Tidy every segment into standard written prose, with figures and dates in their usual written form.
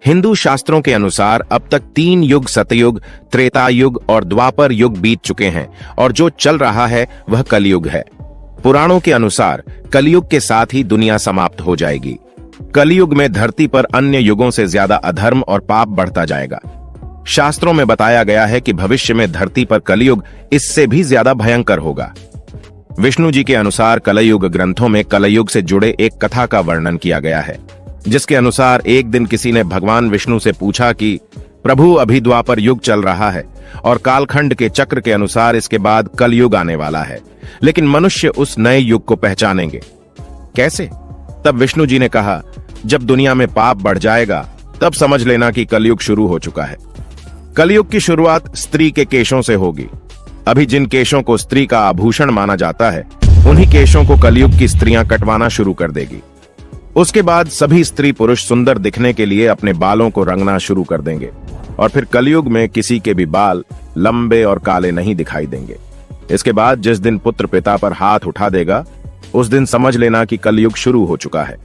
हिंदू शास्त्रों के अनुसार अब तक 3 युग सतयुग, त्रेता युग और द्वापर युग बीत चुके हैं और जो चल रहा है वह कलयुग है। पुराणों के अनुसार कलयुग के साथ ही दुनिया समाप्त हो जाएगी। कलयुग में धरती पर अन्य युगों से ज्यादा अधर्म और पाप बढ़ता जाएगा। शास्त्रों में बताया गया है कि भविष्य में धरती पर कलयुग इससे भी ज्यादा भयंकर होगा। विष्णु जी के अनुसार कलयुग ग्रंथों में कलयुग से जुड़े एक कथा का वर्णन किया गया है, जिसके अनुसार एक दिन किसी ने भगवान विष्णु से पूछा कि प्रभु, अभी द्वापर युग चल रहा है और कालखंड के चक्र के अनुसार इसके बाद कलयुग आने वाला है, लेकिन मनुष्य उस नए युग को पहचानेंगे कैसे? तब विष्णु जी ने कहा, जब दुनिया में पाप बढ़ जाएगा तब समझ लेना कि कलयुग शुरू हो चुका है। कलयुग की शुरुआत स्त्री के केशों से होगी। अभी जिन केशों को स्त्री का आभूषण माना जाता है, उन्हीं केशों को कलयुग की स्त्रियां कटवाना शुरू कर देगी। उसके बाद सभी स्त्री पुरुष सुंदर दिखने के लिए अपने बालों को रंगना शुरू कर देंगे और फिर कलयुग में किसी के भी बाल लंबे और काले नहीं दिखाई देंगे। इसके बाद जिस दिन पुत्र पिता पर हाथ उठा देगा, उस दिन समझ लेना कि कलयुग शुरू हो चुका है।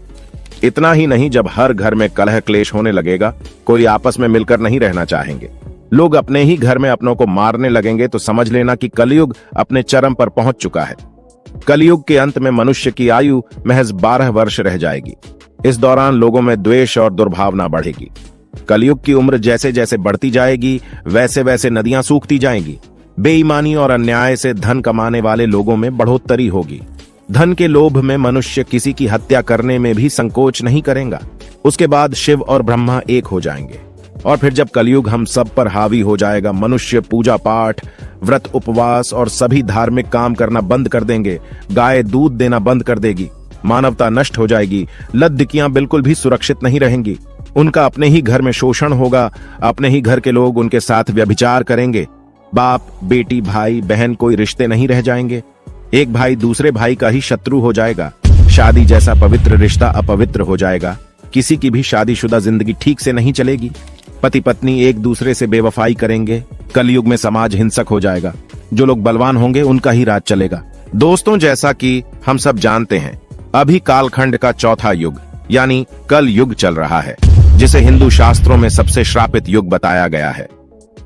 इतना ही नहीं, जब हर घर में कलह क्लेश होने लगेगा, कोई आपस में मिलकर नहीं रहना चाहेंगे, लोग अपने ही घर में अपनों को मारने लगेंगे, तो समझ लेना कि कलयुग अपने चरम पर पहुंच चुका है। कलयुग के अंत में मनुष्य की आयु महज 12 वर्ष रह जाएगी। इस दौरान लोगों में द्वेष और दुर्भावना बढ़ेगी। कलयुग की उम्र जैसे जैसे बढ़ती जाएगी, वैसे वैसे नदियां सूखती जाएंगी। बेईमानी और अन्याय से धन कमाने वाले लोगों में बढ़ोतरी होगी। धन के लोभ में मनुष्य किसी की हत्या करने में भी संकोच नहीं करेगा। उसके बाद शिव और ब्रह्मा एक हो जाएंगे और फिर जब कलयुग हम सब पर हावी हो जाएगा, मनुष्य पूजा पाठ, व्रत, उपवास और सभी धार्मिक काम करना बंद कर देंगे। गाय दूध देना बंद कर देगी। मानवता नष्ट हो जाएगी। लद्दिकियां बिल्कुल भी सुरक्षित नहीं रहेंगी। उनका अपने ही घर में शोषण होगा। अपने ही घर के लोग उनके साथ व्यभिचार करेंगे। बाप बेटी, भाई बहन, कोई रिश्ते नहीं रह जाएंगे। एक भाई दूसरे भाई का ही शत्रु हो जाएगा। शादी जैसा पवित्र रिश्ता अपवित्र हो जाएगा। किसी की भी शादीशुदा जिंदगी ठीक से नहीं चलेगी। पति पत्नी एक दूसरे से बेवफाई करेंगे। कलयुग में समाज हिंसक हो जाएगा। जो लोग बलवान होंगे उनका ही राज चलेगा। दोस्तों, जैसा कि हम सब जानते हैं, अभी कालखंड का चौथा युग यानी कल युग चल रहा है, जिसे हिंदू शास्त्रों में सबसे श्रापित युग बताया गया है।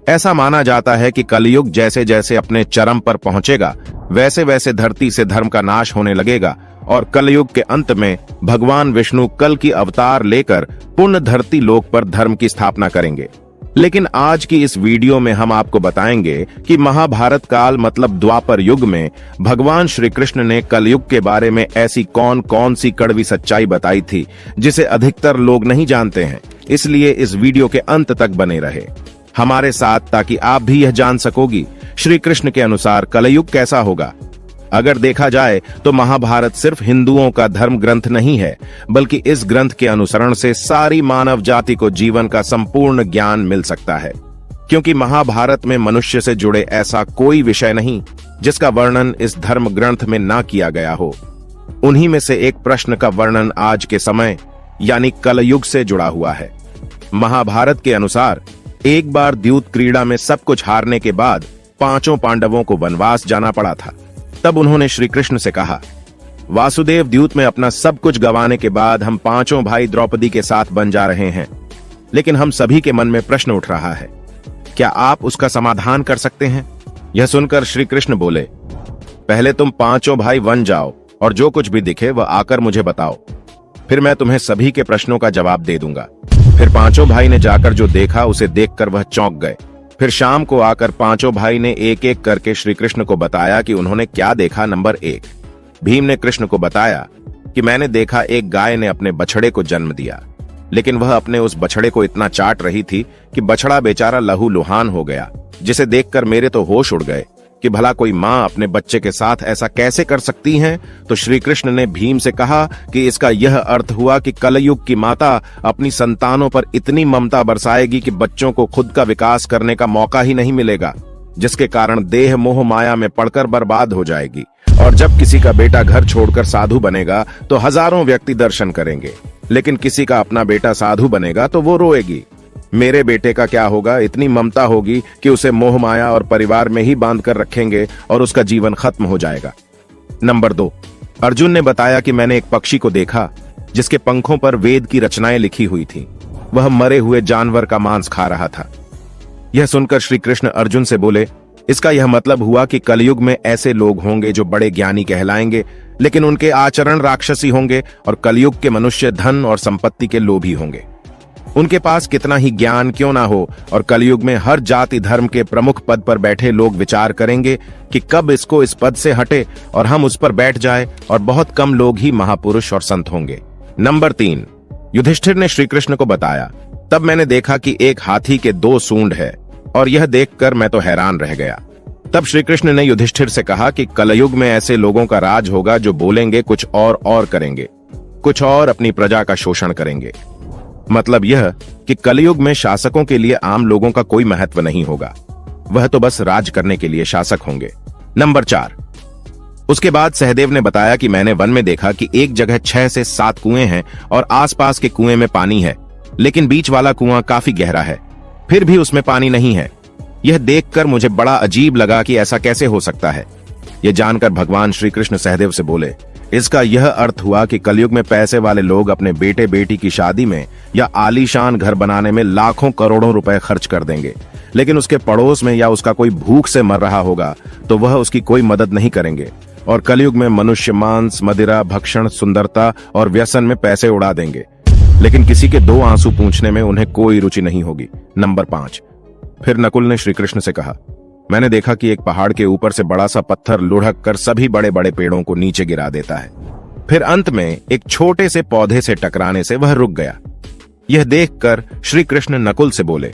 ऐसा माना जाता है कि कलयुग जैसे जैसे अपने चरम पर पहुंचेगा, वैसे वैसे धरती से धर्म का नाश होने लगेगा और कलयुग के अंत में भगवान विष्णु कल की अवतार लेकर पूर्ण धरती लोक पर धर्म की स्थापना करेंगे। लेकिन आज की इस वीडियो में हम आपको बताएंगे कि महाभारत काल मतलब द्वापर युग में भगवान श्री कृष्ण ने कलयुग के बारे में ऐसी कौन कौन सी कड़वी सच्चाई बताई थी, जिसे अधिकतर लोग नहीं जानते हैं। इसलिए इस वीडियो के अंत तक बने रहे हमारे साथ, ताकि आप भी यह जान सकोगी श्री कृष्ण के अनुसार कलयुग कैसा होगा। अगर देखा जाए तो महाभारत सिर्फ हिंदुओं का धर्म ग्रंथ नहीं है, बल्कि इस ग्रंथ के अनुसरण से सारी मानव जाति को जीवन का संपूर्ण ज्ञान मिल सकता है। क्योंकि महाभारत में मनुष्य से जुड़े ऐसा कोई विषय नहीं जिसका वर्णन इस धर्म ग्रंथ में ना किया गया हो। उन्हीं में से एक प्रश्न का वर्णन आज के समय यानी कलयुग से जुड़ा हुआ है। महाभारत के अनुसार एक बार द्यूत क्रीड़ा में सब कुछ हारने के बाद 5 पांडवों को वनवास जाना पड़ा था। तब उन्होंने श्री कृष्ण से कहा, वासुदेव, द्यूत में अपना सब कुछ गंवाने के बाद हम 5 भाई द्रौपदी के साथ बन जा रहे हैं, लेकिन हम सभी के मन में प्रश्न उठ रहा है, क्या आप उसका समाधान कर सकते हैं? यह सुनकर श्री कृष्ण बोले, पहले तुम 5 भाई वन जाओ और जो कुछ भी दिखे वह आकर मुझे बताओ, फिर मैं तुम्हें सभी के प्रश्नों का जवाब दे दूंगा। फिर 5 भाई ने जाकर जो देखा उसे देखकर वह चौंक गए। फिर शाम को आकर 5 भाई ने एक एक करके श्री कृष्ण को बताया कि उन्होंने क्या देखा। नंबर 1, भीम ने कृष्ण को बताया कि मैंने देखा एक गाय ने अपने बछड़े को जन्म दिया, लेकिन वह अपने उस बछड़े को इतना चाट रही थी कि बछड़ा बेचारा लहूलुहान हो गया, जिसे देखकर मेरे तो होश उड़ गए कि भला कोई माँ अपने बच्चे के साथ ऐसा कैसे कर सकती है। तो श्री कृष्ण ने भीम से कहा कि इसका यह अर्थ हुआ कि कलयुग की माता अपनी संतानों पर इतनी ममता बरसाएगी कि बच्चों को खुद का विकास करने का मौका ही नहीं मिलेगा, जिसके कारण देह मोह माया में पड़कर बर्बाद हो जाएगी। और जब किसी का बेटा घर छोड़कर साधु बनेगा तो हजारों व्यक्ति दर्शन करेंगे, लेकिन किसी का अपना बेटा साधु बनेगा तो वो रोएगी, मेरे बेटे का क्या होगा। इतनी ममता होगी कि उसे मोह माया और परिवार में ही बांध कर रखेंगे और उसका जीवन खत्म हो जाएगा। नंबर 2, अर्जुन ने बताया कि मैंने एक पक्षी को देखा जिसके पंखों पर वेद की रचनाएं लिखी हुई थी। वह मरे हुए जानवर का मांस खा रहा था। यह सुनकर श्री कृष्ण अर्जुन से बोले, इसका यह मतलब हुआ कि कलयुग में ऐसे लोग होंगे जो बड़े ज्ञानी कहलाएंगे, लेकिन उनके आचरण राक्षसी होंगे, और कलयुग के मनुष्य धन और संपत्ति के लोभी होंगे। उनके पास कितना ही ज्ञान क्यों ना हो, और कलयुग में हर जाति धर्म के प्रमुख पद पर बैठे लोग विचार करेंगे कि कब इसको इस पद से हटे और हम उस पर बैठ जाए, और बहुत कम लोग ही महापुरुष और संत होंगे। नंबर 3, युधिष्ठिर ने श्री कृष्ण को बताया, तब मैंने देखा कि एक हाथी के 2 सूंड है, और यह देखकर मैं तो हैरान रह गया। तब श्री कृष्ण ने युधिष्ठिर से कहा कि कलयुग में ऐसे लोगों का राज होगा जो बोलेंगे कुछ और करेंगे, कुछ और अपनी प्रजा का शोषण करेंगे। मतलब यह कि कलयुग में शासकों के लिए आम लोगों का कोई महत्व नहीं होगा, वह तो बस राज करने के लिए शासक होंगे। नंबर 4, उसके बाद सहदेव ने बताया कि मैंने वन में देखा कि एक जगह 6 से 7 कुएं हैं, और आसपास के कुएं में पानी है, लेकिन बीच वाला कुआं काफी गहरा है, फिर भी उसमें पानी नहीं है। यह देखकर मुझे बड़ा अजीब लगा कि ऐसा कैसे हो सकता है। यह जानकर भगवान श्री कृष्ण सहदेव से बोले, इसका यह अर्थ हुआ कि कलयुग में पैसे वाले लोग अपने बेटे बेटी की शादी में या आलीशान घर बनाने में लाखों करोड़ों रुपए खर्च कर देंगे, लेकिन उसके पड़ोस में या उसका कोई भूख से मर रहा होगा तो वह उसकी कोई मदद नहीं करेंगे। और कलयुग में मनुष्य मांस, मदिरा, भक्षण, सुंदरता और व्यसन में पैसे उड़ा देंगे, लेकिन किसी के 2 आंसू पूंछने में उन्हें कोई रुचि नहीं होगी। नंबर 5, फिर नकुल ने श्री कृष्ण से कहा, मैंने देखा कि एक पहाड़ के ऊपर से बड़ा सा पत्थर लुढ़क कर सभी बड़े बड़े पेड़ों को नीचे गिरा देता है, फिर अंत में एक छोटे से पौधे से टकराने से वह रुक गया। यह देखकर श्री कृष्ण नकुल से बोले,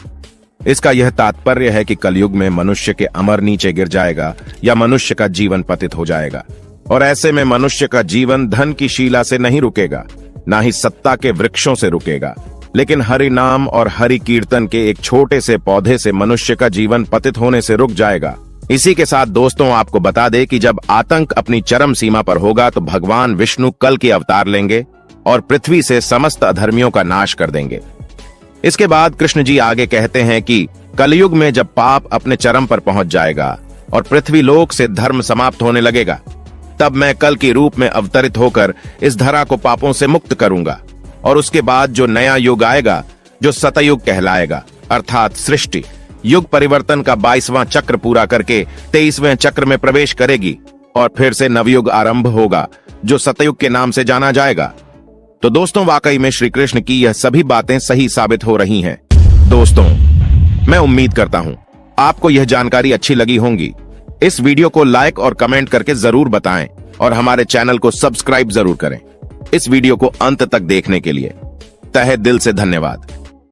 इसका यह तात्पर्य है कि कलयुग में मनुष्य के अमर नीचे गिर जाएगा या मनुष्य का जीवन पतित हो जाएगा, और ऐसे में मनुष्य का जीवन धन की शीला से नहीं रुकेगा, ना ही सत्ता के वृक्षों से रुकेगा, लेकिन हरि नाम और हरि कीर्तन के एक छोटे से पौधे से मनुष्य का जीवन पतित होने से रुक जाएगा। इसी के साथ दोस्तों आपको बता दे कि जब आतंक अपनी चरम सीमा पर होगा तो भगवान विष्णु कल के अवतार लेंगे और पृथ्वी से समस्त अधर्मियों का नाश कर देंगे। इसके बाद कृष्ण जी आगे कहते हैं कि कलयुग में जब पाप अपने चरम पर पहुंच जाएगा और पृथ्वी लोक से धर्म समाप्त होने लगेगा, तब मैं कल के रूप में अवतरित होकर इस धरा को पापों से मुक्त करूंगा, और उसके बाद जो नया युग आएगा जो सतयुग कहलाएगा, अर्थात सृष्टि युग परिवर्तन का 22वां चक्र पूरा करके 23वें चक्र में प्रवेश करेगी, और फिर से नवयुग आरंभ होगा जो सतयुग के नाम से जाना जाएगा। तो दोस्तों वाकई में श्री कृष्ण की यह सभी बातें सही साबित हो रही हैं। दोस्तों मैं उम्मीद करता हूं आपको यह जानकारी अच्छी लगी होंगी। इस वीडियो को लाइक और कमेंट करके जरूर बताएं, और हमारे चैनल को सब्सक्राइब जरूर करें। इस वीडियो को अंत तक देखने के लिए तहे दिल से धन्यवाद।